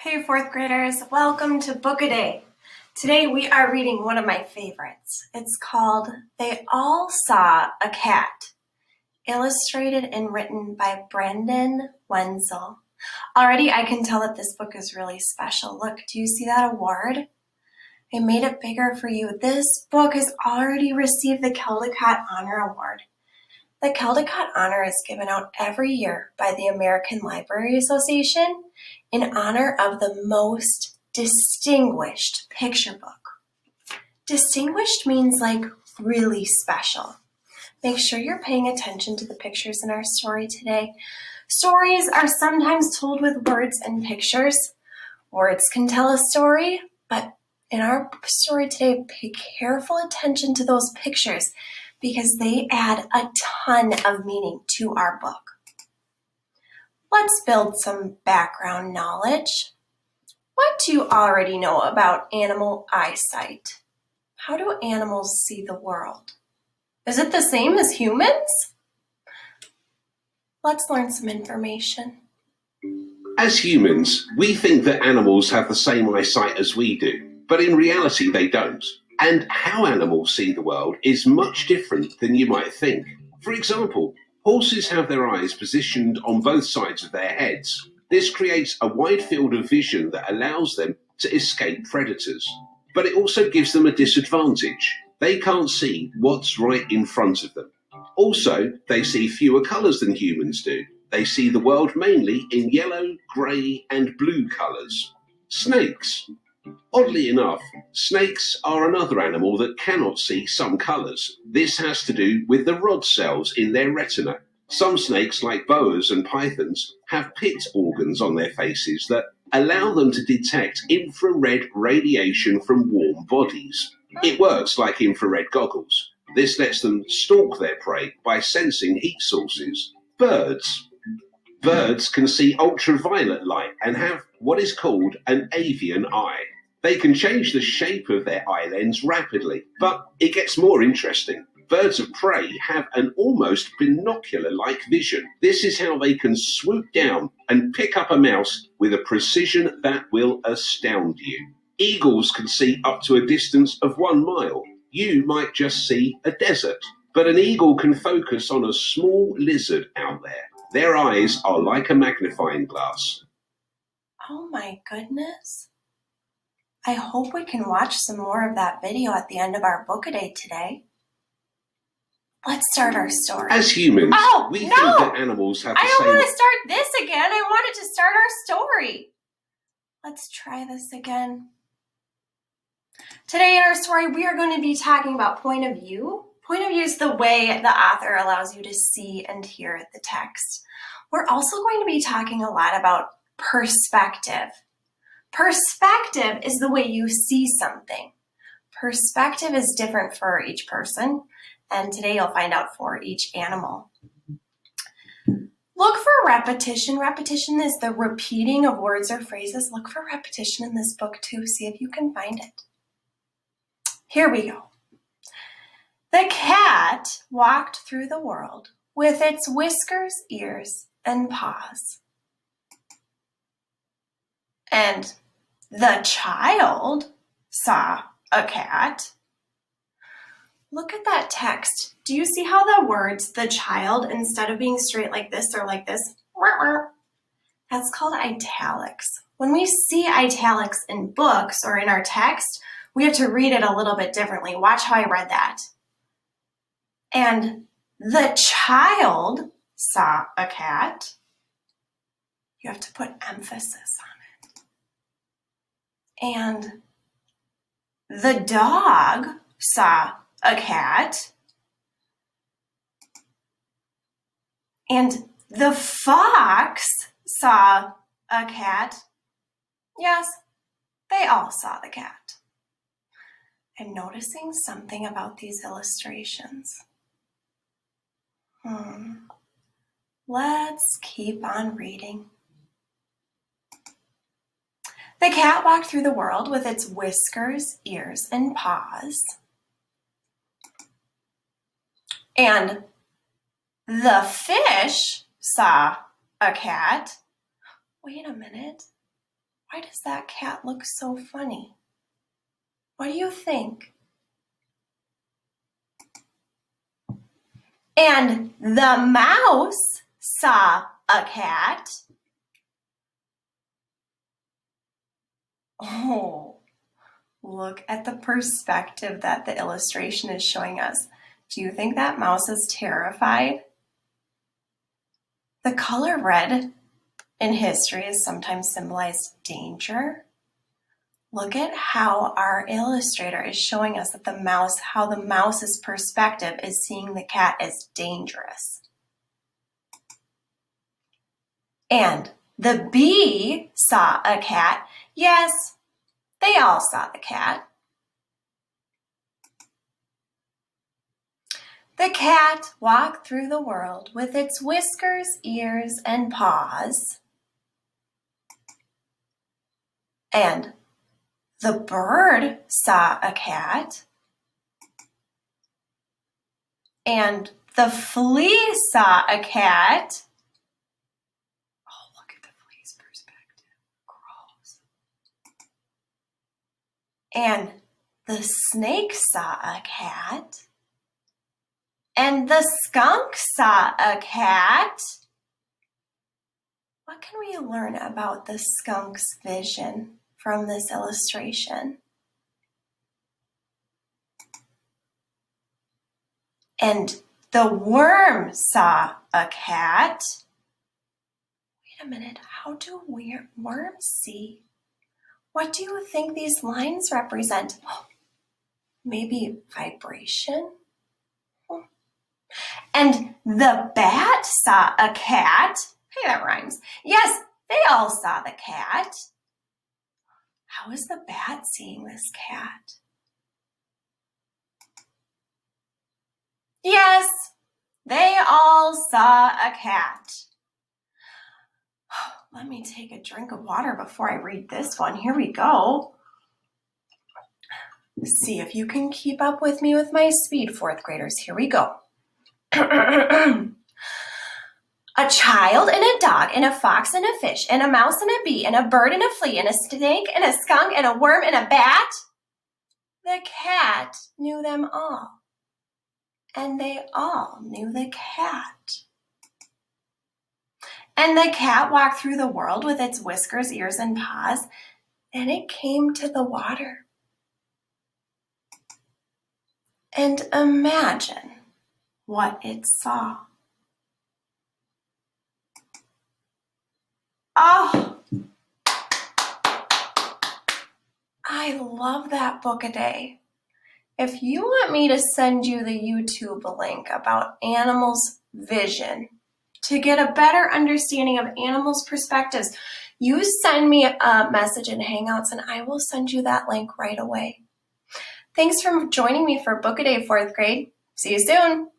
Hey fourth graders, welcome to Book-A-Day. Today we are reading one of my favorites. It's called They All Saw a Cat, illustrated and written by Brendan Wenzel. Already I can tell that this book is really special. Look, do you see that award? I made it bigger for you. This book has already received the Caldecott Honor Award. The Caldecott Honor is given out every year by the American Library Association in honor of the most distinguished picture book. Distinguished means like really special. Make sure you're paying attention to the pictures in our story today. Stories are sometimes told with words and pictures. Words can tell a story, but in our story today, pay careful attention to those pictures because they add a ton of meaning to our book. Let's build some background knowledge. What do you already know about animal eyesight? How do animals see the world? Is it the same as humans? Let's learn some information. As humans, we think that animals have the same eyesight as we do, but in reality they don't. And how animals see the world is much different than you might think. For example, horses have their eyes positioned on both sides of their heads. This creates a wide field of vision that allows them to escape predators. But it also gives them a disadvantage. They can't see what's right in front of them. Also, they see fewer colours than humans do. They see the world mainly in yellow, grey and blue colours. Snakes. Oddly enough, snakes are another animal that cannot see some colours. This has to do with the rod cells in their retina. Some snakes, like boas and pythons, have pit organs on their faces that allow them to detect infrared radiation from warm bodies. It works like infrared goggles. This lets them stalk their prey by sensing heat sources. Birds. Birds can see ultraviolet light and have what is called an avian eye. They can change the shape of their eye lens rapidly, but it gets more interesting. Birds of prey have an almost binocular-like vision. This is how they can swoop down and pick up a mouse with a precision that will astound you. Eagles can see up to a distance of 1 mile. You might just see a desert, but an eagle can focus on a small lizard out there. Their eyes are like a magnifying glass. Oh my goodness. I hope we can watch some more of that video at the end of our Book-A-Day today. Let's start our story. As humans, we think that animals have the same... I don't want to start this again. I wanted to start our story. Let's try this again. Today in our story, we are going to be talking about point of view. Point of view is the way the author allows you to see and hear the text. We're also going to be talking a lot about perspective. Perspective is the way you see something. Perspective is different for each person, and today you'll find out for each animal. Look for repetition. Repetition is the repeating of words or phrases. Look for repetition in this book too. See if you can find it. Here we go. The cat walked through the world with its whiskers, ears, and paws. And the child saw a cat. Look at that text. Do you see how the words, the child, instead of being straight like this or like this, that's called italics. When we see italics in books or in our text, we have to read it a little bit differently. Watch how I read that. And the child saw a cat. You have to put emphasis on it. And the dog saw a cat. And the fox saw a cat. Yes, they all saw the cat. I'm noticing something about these illustrations. Let's keep on reading. The cat walked through the world with its whiskers, ears, and paws. And the fish saw a cat. Wait a minute. Why does that cat look so funny? What do you think? And the mouse saw a cat. Oh, look at the perspective that the illustration is showing us. Do you think that mouse is terrified? The color red in history has sometimes symbolized danger. Look at how our illustrator is showing us that how the mouse's perspective is seeing the cat as dangerous. And the bee saw a cat. Yes, they all saw the cat. The cat walked through the world with its whiskers, ears, and paws. And the bird saw a cat. And the flea saw a cat. Oh, look at the flea's perspective. Gross. And the snake saw a cat. And the skunk saw a cat. What can we learn about the skunk's vision from this illustration? And the worm saw a cat. Wait a minute, how do worms see? What do you think these lines represent? Oh, maybe vibration? And the bat saw a cat. Hey, that rhymes. Yes, they all saw the cat. How is the bat seeing this cat? Yes, they all saw a cat. Let me take a drink of water before I read this one. Here we go. See if you can keep up with me with my speed, fourth graders. Here we go. A child and a dog and a fox and a fish and a mouse and a bee and a bird and a flea and a snake and a skunk and a worm and a bat. The cat knew them all. And they all knew the cat. And the cat walked through the world with its whiskers, ears, and paws. And it came to the water. And imagine what it saw. Oh, I love that book a day. If you want me to send you the YouTube link about animals' vision to get a better understanding of animals' perspectives, you send me a message in Hangouts and I will send you that link right away. Thanks for joining me for Book a Day, fourth grade. See you soon.